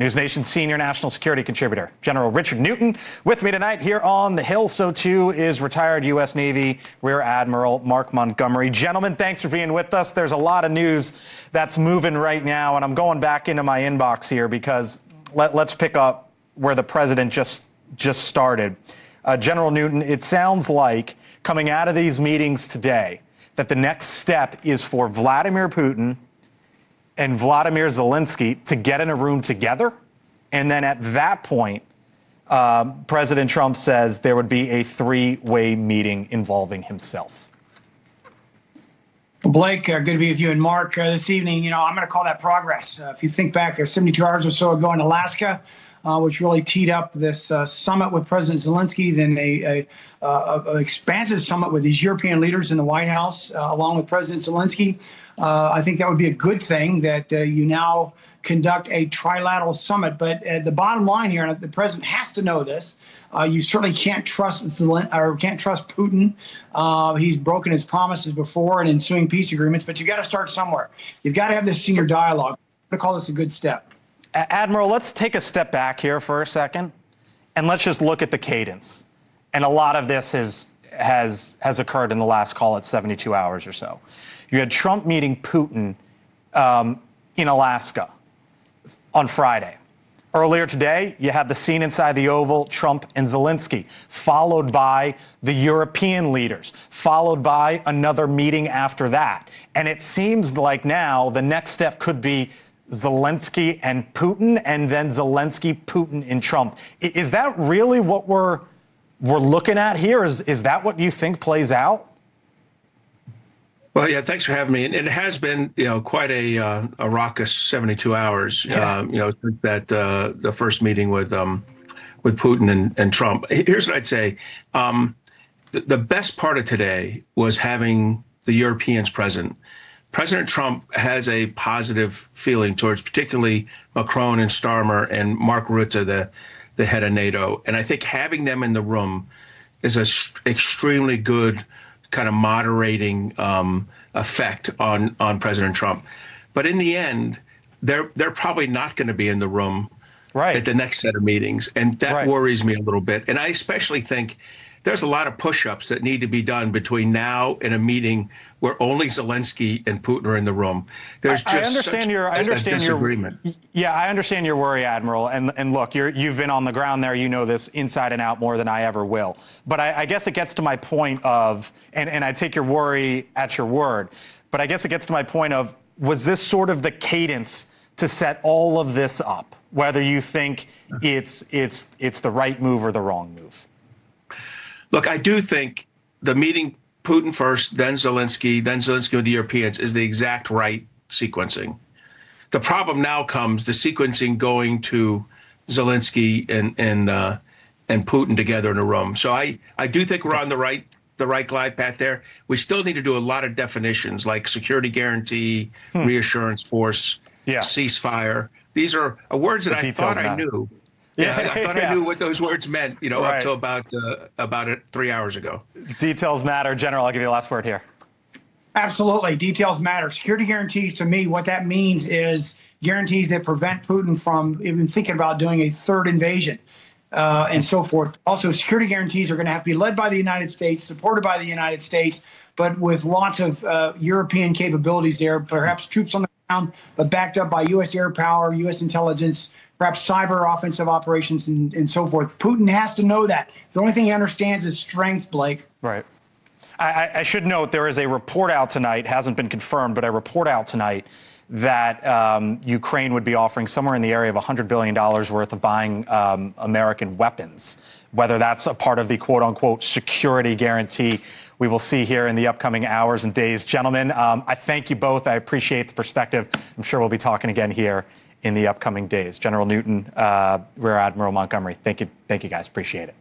NewsNation senior national security contributor, General Richard Newton, with me tonight here on the Hill. So too is retired U.S. Navy Rear Admiral Mark Montgomery. Gentlemen, thanks for being with us. There's a lot of news that's moving right now, and I'm going back into my inbox here because let's pick up where the president just started. General Newton, it sounds like coming out of these meetings today that the next step is for Vladimir Putin and Vladimir Zelenskyy to get in a room together. And then at that point, President Trump says there would be a three-way meeting involving himself. Well, Blake, good to be with you and Mark this evening. I'm going to call that progress. If you think back 72 hours or so ago in Alaska, which really teed up this summit with President Zelenskyy, then an expansive summit with these European leaders in the White House, along with President Zelenskyy. I think that would be a good thing that you now conduct a trilateral summit. But the bottom line here, and the president has to know this, you certainly can't trust Putin. He's broken his promises before in ensuing peace agreements, but you've got to start somewhere. You've got to have this senior dialogue. I'm going to call this a good step. Admiral, let's take a step back here for a second, and let's just look at the cadence. And a lot of this has occurred in the last, call it 72 hours or so. You had Trump meeting Putin in Alaska on Friday. Earlier today, you had the scene inside the Oval, Trump and Zelenskyy, followed by the European leaders, followed by another meeting after that. And it seems like now the next step could be Zelenskyy and Putin, and then Zelenskyy, Putin, and Trump. Is that really what we're looking at here? Is that what you think plays out? Well, yeah, thanks for having me. And it has been, quite a raucous 72 hours. Yeah. That the first meeting with Putin and Trump. Here's what I'd say: the best part of today was having the Europeans present. President Trump has a positive feeling towards particularly Macron and Starmer and Mark Rutte, the head of NATO. And I think having them in the room is an extremely good kind of moderating effect on President Trump. But in the end, they're probably not going to be in the room at the next set of meetings. And that worries me a little bit. And I especially think there's a lot of push-ups that need to be done between now and a meeting where only Zelenskyy and Putin are in the room. There's just I understand disagreement. I understand your worry, Admiral. And look, you've been on the ground there. You know this inside and out more than I ever will. But I guess it gets to my point of, and I take your worry at your word, but I guess it gets to my point of, was this sort of the cadence to set all of this up, whether you think it's the right move or the wrong move? Look, I do think the meeting Putin first, then Zelenskyy with the Europeans is the exact right sequencing. The problem now comes the sequencing going to Zelenskyy and Putin together in a room. So I do think we're on the right glide path there. We still need to do a lot of definitions like security guarantee, reassurance force, ceasefire. These are words that I thought I knew. Yeah, I thought I knew what those words meant, up to about 3 hours ago. Details matter. General, I'll give you the last word here. Absolutely. Details matter. Security guarantees, to me, what that means is guarantees that prevent Putin from even thinking about doing a third invasion and so forth. Also, security guarantees are going to have to be led by the United States, supported by the United States, but with lots of European capabilities there, perhaps troops on the ground, but backed up by U.S. air power, U.S. intelligence, perhaps cyber offensive operations and so forth. Putin has to know that. The only thing he understands is strength, Blake. Right. I should note there is a report out tonight, hasn't been confirmed, but a report out tonight that Ukraine would be offering somewhere in the area of $100 billion worth of buying American weapons, whether that's a part of the quote-unquote security guarantee. We will see here in the upcoming hours and days. Gentlemen, I thank you both. I appreciate the perspective. I'm sure we'll be talking again here in the upcoming days. General Newton, Rear Admiral Montgomery, thank you guys. Appreciate it.